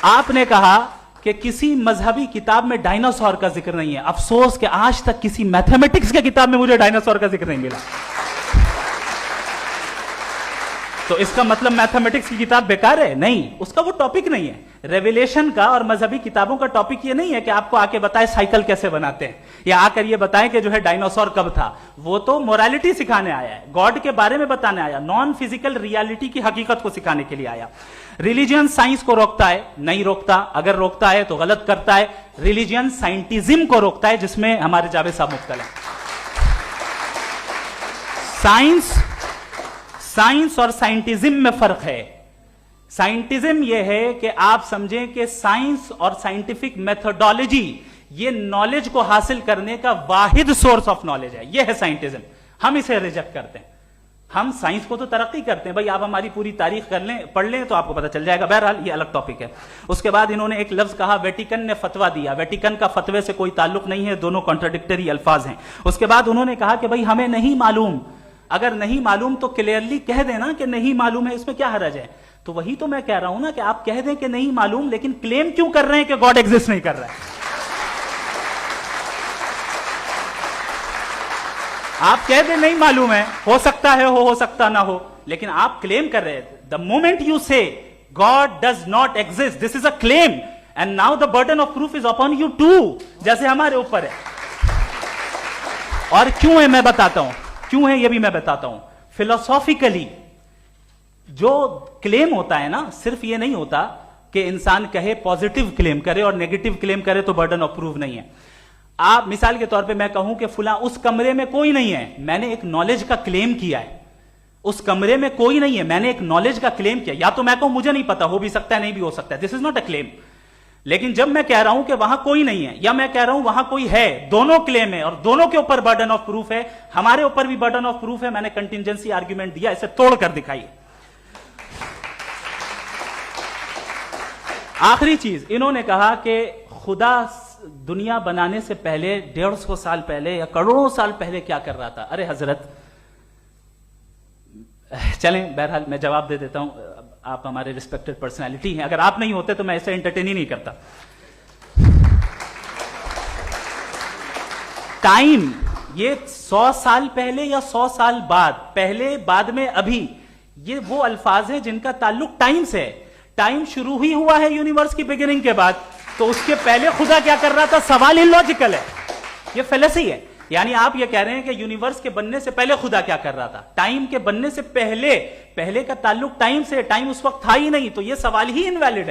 آپ نے کہا کہ کسی مذہبی کتاب میں ڈائناسور کا ذکر نہیں ہے. افسوس کہ آج تک کسی میتھمیٹکس کی کتاب میں مجھے ڈائناسور کا ذکر نہیں ملا. تو اس کا مطلب میتھمیٹکس کی کتاب بیکار ہے؟ نہیں, اس کا وہ ٹاپک نہیں ہے. ریویلیشن کا اور مذہبی کتابوں کا ٹاپک یہ نہیں ہے کہ آپ کو آ کے بتائے سائیکل کیسے بناتے ہیں, یا آ کر یہ بتائیں کہ جو ہے ڈائناسور کب تھا. وہ تو مورالیٹی سکھانے آیا ہے, گاڈ کے بارے میں بتانے آیا, نان فزیکل ریالٹی کی حقیقت کو سکھانے کے لیے آیا. ریلیجن سائنس کو روکتا ہے؟ نہیں روکتا. اگر روکتا ہے تو غلط کرتا ہے. ریلیجن سائنٹزم کو روکتا ہے, جس میں ہمارے جاوید صاحب مبتلا ہیں. سائنس اور سائنٹزم میں فرق ہے. سائنٹزم یہ ہے کہ آپ سمجھیں کہ سائنس اور سائنٹیفک میتھڈالوجی یہ نالج کو حاصل کرنے کا واحد سورس آف نالج ہے. یہ ہے سائنٹزم. ہم اسے ریجیکٹ کرتے ہیں. ہم سائنس کو تو ترقی کرتے ہیں, بھائی آپ ہماری پوری تاریخ کر لیں, پڑھ لیں تو آپ کو پتہ چل جائے گا. بہرحال یہ الگ ٹاپک ہے. اس کے بعد انہوں نے ایک لفظ کہا, ویٹیکن نے فتویٰ دیا. ویٹیکن کا فتوے سے کوئی تعلق نہیں ہے, دونوں کانٹراڈکٹری الفاظ ہیں. اس کے بعد انہوں نے کہا کہ بھائی ہمیں نہیں معلوم. اگر نہیں معلوم تو کلیئرلی کہہ دینا کہ نہیں معلوم ہے, اس میں کیا حرج ہے. تو وہی تو میں کہہ رہا ہوں نا کہ آپ کہہ دیں کہ نہیں معلوم, لیکن کلیم کیوں کر رہے ہیں کہ گاڈ ایگزسٹ نہیں کر رہا ہے. آپ کہہ دیں نہیں معلوم ہے, ہو سکتا ہے ہو سکتا نہ ہو, لیکن آپ کلیم کر رہے ہیں. The moment you say God does not exist, this is a claim, and now the burden of proof is upon you too, جیسے ہمارے اوپر ہے. اور کیوں ہے میں بتاتا ہوں, کیوں ہے یہ بھی میں بتاتا ہوں. فلسافیکلی جو کلیم ہوتا ہے نا, صرف یہ نہیں ہوتا کہ انسان کہے پازیٹیو کلیم کرے اور نیگیٹو کلیم کرے تو برڈن آف پروف نہیں ہے. آپ مثال کے طور پہ میں کہوں کہ فلاں اس کمرے میں کوئی نہیں ہے, میں نے ایک نالج کا کلیم کیا ہے. اس کمرے میں کوئی نہیں ہے, میں نے ایک نالج کا کلیم کیا. یا تو میں کہوں مجھے نہیں پتا, ہو بھی سکتا ہے نہیں بھی ہو سکتا ہے, دس از ناٹ اے کلیم. لیکن جب میں کہہ رہا ہوں کہ وہاں کوئی نہیں ہے, یا میں کہہ رہا ہوں وہاں کوئی ہے, دونوں کلیم ہے اور دونوں کے اوپر برڈن آف پروف ہے. ہمارے اوپر بھی برڈن آف پروف ہے. میں نے کنٹینجنسی آرگیومنٹ دیا, اسے توڑ کر دکھائیے. آخری چیز, انہوں نے کہا کہ خدا دنیا بنانے سے پہلے 150 سال پہلے یا کروڑوں سال پہلے کیا کر رہا تھا. ارے حضرت, چلیں بہرحال میں جواب دے دیتا ہوں. آپ ہمارے ریسپیکٹڈ پرسنالٹی ہیں, اگر آپ نہیں ہوتے تو میں ایسے انٹرٹین ہی نہیں کرتا. ٹائم یہ 100 سال پہلے یا 100 سال بعد, پہلے بعد میں ابھی, یہ وہ الفاظ ہیں جن کا تعلق ٹائم سے ہے. ٹائم شروع ہی ہوا ہے یونیورس کی بگننگ کے بعد, تو اس کے پہلے خدا کیا کر رہا تھا, سوال ہی لاجیکل ہے. یہ فلسفی ہے. یعنی آپ یہ کہہ رہے ہیں کہ یونیورس کے بننے سے پہلے خدا کیا کر رہا تھا. ٹائم کے بننے سے پہلے کا تعلق ٹائم سے, ٹائم اس وقت تھا ہی نہیں, تو یہ سوال ہی انویلڈ ہے.